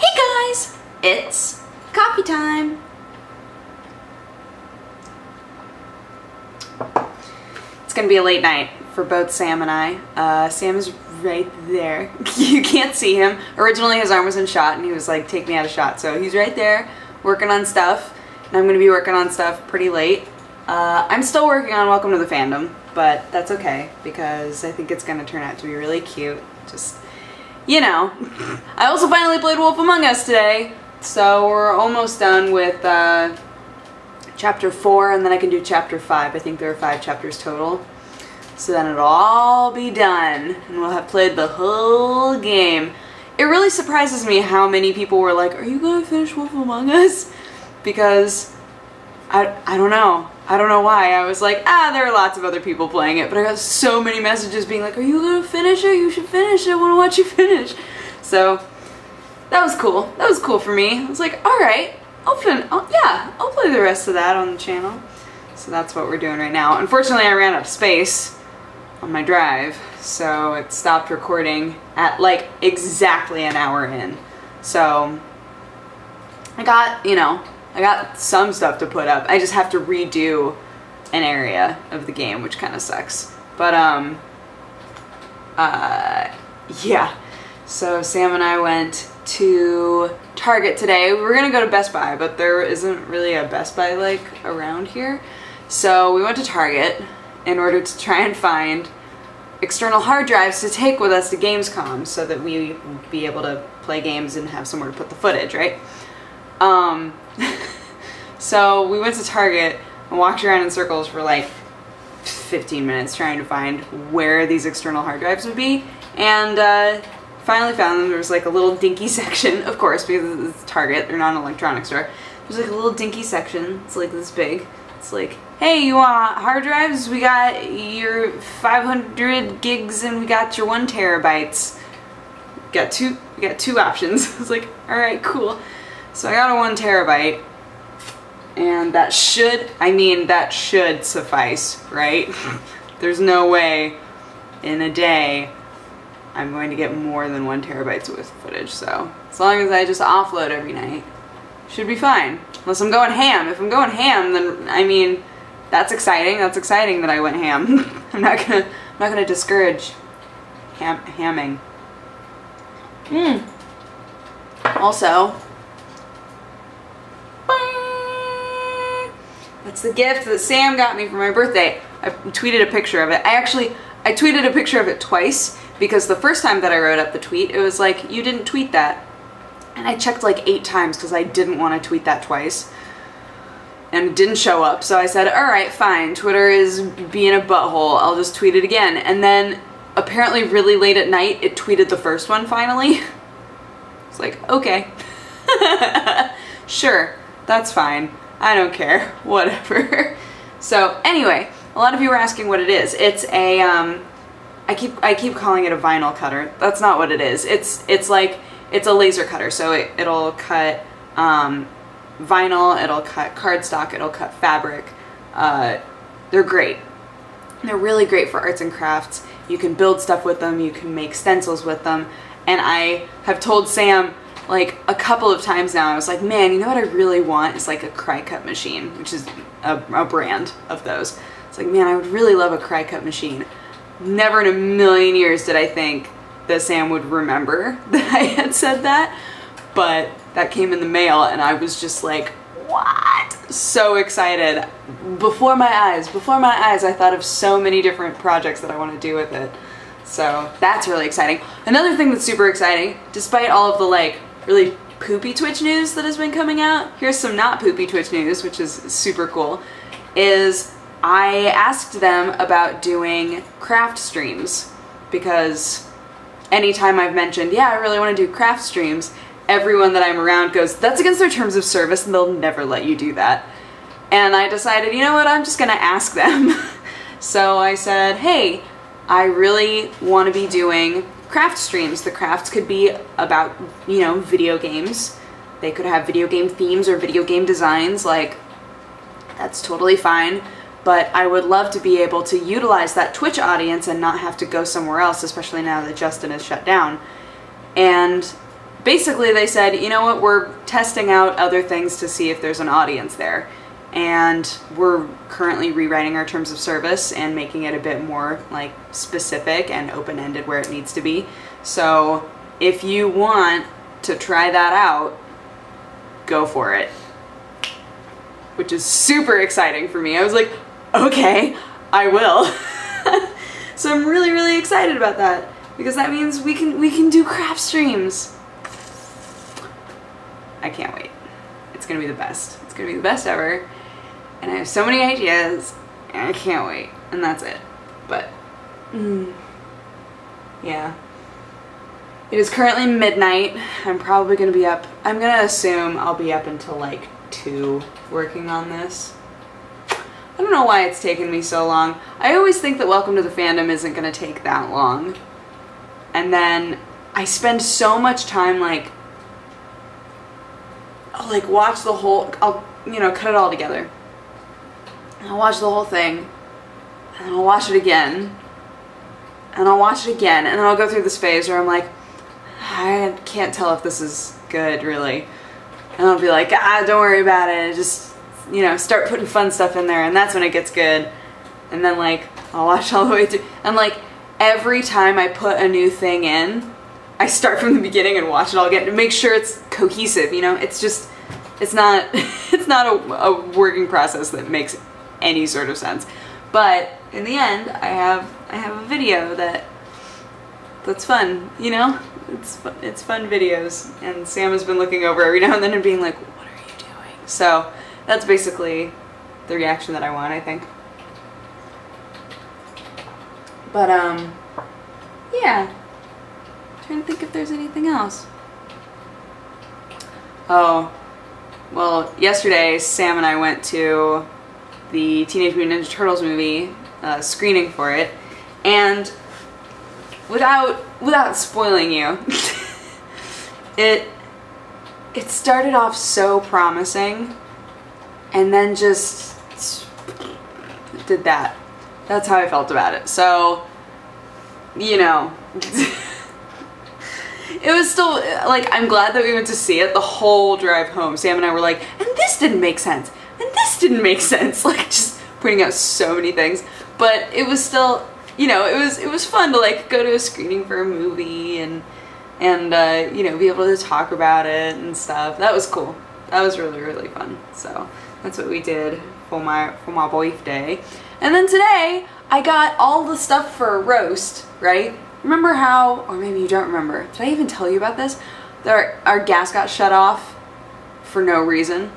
Hey guys, it's coffee time. It's gonna be a late night for both Sam and I. Sam is right there. You can't see him. Originally his arm was in shot and he was like, take me out of shot. So he's right there working on stuff and I'm gonna be working on stuff pretty late. I'm still working on Welcome to the Fandom, but that's okay because I think it's gonna turn out to be really cute. Just, you know. I also finally played Wolf Among Us today, so we're almost done with chapter 4 and then I can do chapter 5. I think there are 5 chapters total. So then it'll all be done and we'll have played the whole game. It really surprises me how many people were like, are you going to finish Wolf Among Us? Because I don't know. I don't know why. I was like, there are lots of other people playing it, but I got so many messages being like, are you going to finish it? You should finish it. I want to watch you finish. So that was cool. That was cool for me. I was like, alright, I'll play the rest of that on the channel. So that's what we're doing right now. Unfortunately, I ran out of space on my drive, so it stopped recording at like exactly an hour in. So I got, you know, I got some stuff to put up. I just have to redo an area of the game, which kind of sucks. But yeah. So Sam and I went to Target today. We were gonna go to Best Buy, but there isn't really a Best Buy like around here. So we went to Target in order to try and find external hard drives to take with us to Gamescom so that we would be able to play games and have somewhere to put the footage, right? So we went to Target and walked around in circles for like 15 minutes trying to find where these external hard drives would be, and finally found them. There was like a little dinky section, of course, because it's Target, they're not an electronics store. There's like a little dinky section, it's like this big. It's like, hey, you want hard drives? We got your 500 gigs and we got your 1 terabytes. We got two options. I was like, alright, cool. So I got a 1 terabyte. And that should suffice, right? There's no way in a day I'm going to get more than 1 terabyte's worth of footage. So as long as I just offload every night, should be fine. Unless I'm going ham. If I'm going ham, then I mean, that's exciting. That's exciting that I went ham. I'm not gonna discourage hamming. Also, that's the gift that Sam got me for my birthday. I tweeted a picture of it. I tweeted a picture of it twice because the first time that I wrote up the tweet, it was like, you didn't tweet that. And I checked like 8 times because I didn't want to tweet that twice. And it didn't show up, so I said, alright, fine, Twitter is being a butthole, I'll just tweet it again. And then, apparently really late at night, it tweeted the first one finally. It's like, okay. Sure, that's fine. I don't care. Whatever. So, anyway, a lot of you were asking what it is. It's a, I keep calling it a vinyl cutter. That's not what it is. It's a laser cutter, so it'll cut vinyl, it'll cut cardstock, it'll cut fabric. They're great. They're really great for arts and crafts. You can build stuff with them, you can make stencils with them, and I have told Sam like a couple of times now, I was like, man, you know what I really want is like a cry cut machine, which is a brand of those. It's like, man, I would really love a cry cut machine. Never in a million years did I think that Sam would remember that I had said that, but that came in the mail and I was just like, what? So excited. Before my eyes, I thought of so many different projects that I want to do with it. So that's really exciting. Another thing that's super exciting, despite all of the like really poopy Twitch news that has been coming out, here's some not poopy Twitch news, which is super cool, is I asked them about doing craft streams because anytime I've mentioned, yeah, I really want to do craft streams, everyone that I'm around goes, that's against their terms of service and they'll never let you do that. And I decided, you know what, I'm just gonna ask them. So I said, hey, I really want to be doing craft streams. The crafts could be about, you know, video games. They could have video game themes or video game designs, like, that's totally fine. But I would love to be able to utilize that Twitch audience and not have to go somewhere else, especially now that Justin is shut down. And basically they said, you know what, we're testing out other things to see if there's an audience there. And we're currently rewriting our terms of service and making it a bit more like specific and open-ended where it needs to be. So if you want to try that out, go for it. Which is super exciting for me. I was like, okay, I will. So I'm really, really excited about that because that means we can do craft streams. I can't wait. It's gonna be the best. It's gonna be the best ever. And I have so many ideas, and I can't wait. And that's it. But, yeah. It is currently midnight. I'm probably going to be up. I'm going to assume I'll be up until like 2 working on this. I don't know why it's taken me so long. I always think that Welcome to the Fandom isn't going to take that long. And then I spend so much time like, I'll like watch the whole, I'll, you know, cut it all together. I'll watch the whole thing, and I'll watch it again, and I'll watch it again, and then I'll go through this phase where I'm like, I can't tell if this is good, really. And I'll be like, don't worry about it, just, you know, start putting fun stuff in there, and that's when it gets good. And then, like, I'll watch all the way through, and, like, every time I put a new thing in, I start from the beginning and watch it all again to make sure it's cohesive, you know? It's just, it's not, it's not a working process that makes any sort of sense. But in the end, I have a video that's fun, you know? It's fun videos, and Sam has been looking over every now and then and being like, what are you doing? So that's basically the reaction that I want, I think. But yeah, I'm trying to think if there's anything else. Oh, well, yesterday Sam and I went to the Teenage Mutant Ninja Turtles movie, screening for it, and without spoiling you, it started off so promising, and then just did that. That's how I felt about it. So, you know, it was still, like, I'm glad that we went to see it the whole drive home. Sam and I were like, and this didn't make sense. And this didn't make sense, like just pointing out so many things, but it was still, you know, it was fun to like go to a screening for a movie and you know, be able to talk about it and stuff. That was cool. That was really, really fun. So that's what we did for my birthday. And then today I got all the stuff for a roast, right? Remember how, or maybe you don't remember, did I even tell you about this? Our gas got shut off for no reason.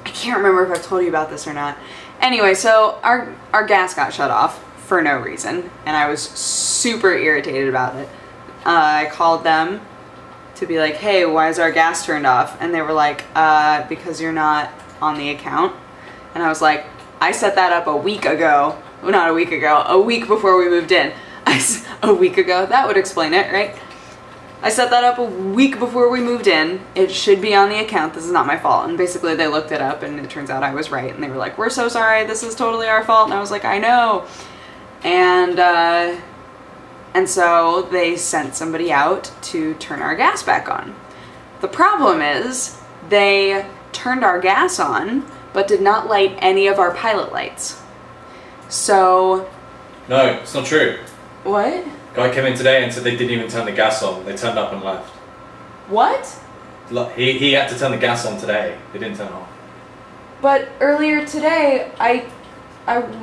I can't remember if I've told you about this or not. Anyway, so our gas got shut off for no reason, and I was super irritated about it. I called them to be like, hey, why is our gas turned off? And they were like, because you're not on the account. And I was like, I set that up a week ago. Well, not a week ago, a week before we moved in. A week ago, that would explain it, right? I set that up a week before we moved in. It should be on the account. This is not my fault. And basically they looked it up and it turns out I was right. And they were like, we're so sorry. This is totally our fault. And I was like, I know. And so they sent somebody out to turn our gas back on. The problem is they turned our gas on, but did not light any of our pilot lights. So... No, it's not true. What? Guy came in today and said they didn't even turn the gas on. They turned up and left. What? He had to turn the gas on today. They didn't turn it on. But earlier today, I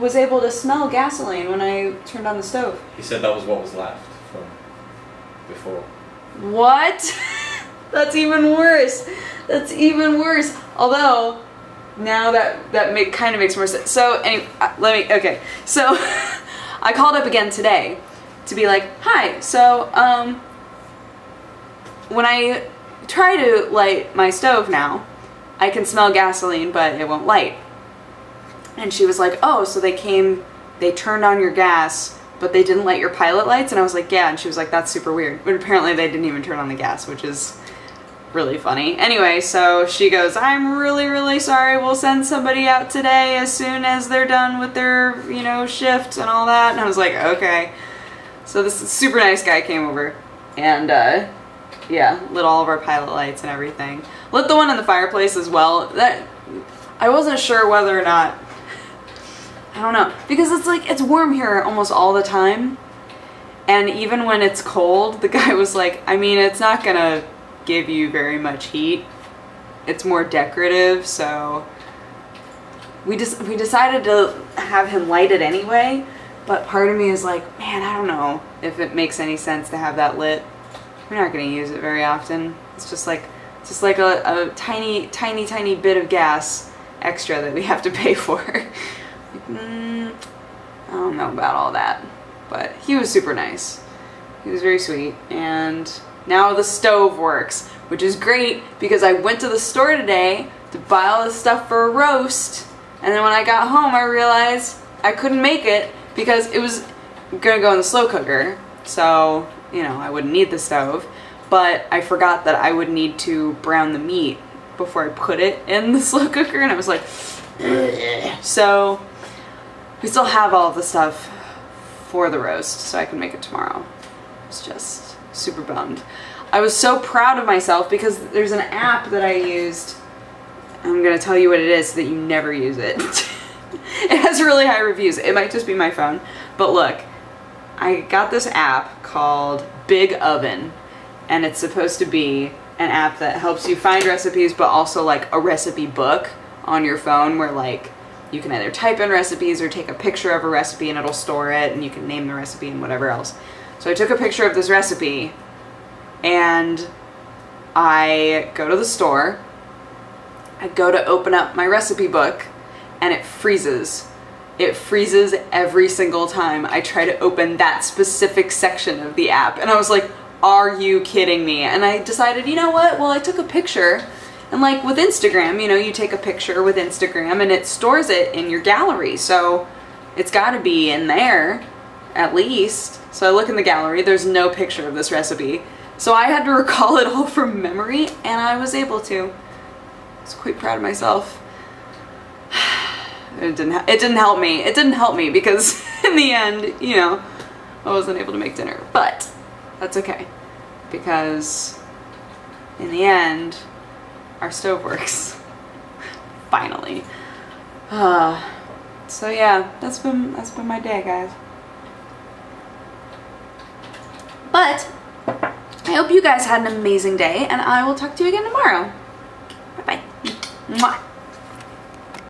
was able to smell gasoline when I turned on the stove. He said that was what was left from before. What? That's even worse. That's even worse. Although, now that kind of makes more sense. So, anyway, okay. So, I called up again today to be like, hi, so, when I try to light my stove now, I can smell gasoline, but it won't light. And she was like, oh, so they turned on your gas, but they didn't light your pilot lights? And I was like, yeah. And she was like, that's super weird. But apparently they didn't even turn on the gas, which is really funny. Anyway, so she goes, I'm really, really sorry. We'll send somebody out today as soon as they're done with their, you know, shift and all that. And I was like, okay. So this super nice guy came over and Yeah, lit all of our pilot lights and everything. Lit the one in the fireplace as well. That I wasn't sure whether or not, I don't know, because it's like, it's warm here almost all the time. And even when it's cold, the guy was like, I mean, it's not gonna give you very much heat. It's more decorative, so we decided to have him light it anyway, but part of me is like, man, I don't know if it makes any sense to have that lit. We're not gonna use it very often. It's just like a tiny bit of gas extra that we have to pay for. I don't know about all that. But he was super nice. He was very sweet. And now the stove works, which is great because I went to the store today to buy all this stuff for a roast. And then when I got home, I realized I couldn't make it because it was gonna go in the slow cooker. So, you know, I wouldn't need the stove. But I forgot that I would need to brown the meat before I put it in the slow cooker. And I was like, ugh. So we still have all of the stuff for the roast, so I can make it tomorrow. It's just super bummed. I was so proud of myself because there's an app that I used. I'm gonna tell you what it is so that you never use it. It has really high reviews. It might just be my phone, but look, I got this app called Big Oven, and it's supposed to be an app that helps you find recipes, but also like a recipe book on your phone where like you can either type in recipes or take a picture of a recipe and it'll store it and you can name the recipe and whatever else. So I took a picture of this recipe and I go to the store, I go to open up my recipe book and it freezes. It freezes every single time I try to open that specific section of the app. And I was like, are you kidding me? And I decided, you know what? Well, I took a picture. And like with Instagram, you know, you take a picture with Instagram and it stores it in your gallery. So it's got to be in there at least. So I look in the gallery, there's no picture of this recipe. So I had to recall it all from memory and I was able to. I was quite proud of myself. It didn't help me. It didn't help me because in the end, you know, I wasn't able to make dinner. But that's okay because in the end, our stove works. Finally. So yeah, that's been my day, guys. But I hope you guys had an amazing day, and I will talk to you again tomorrow. Bye bye. Mwah.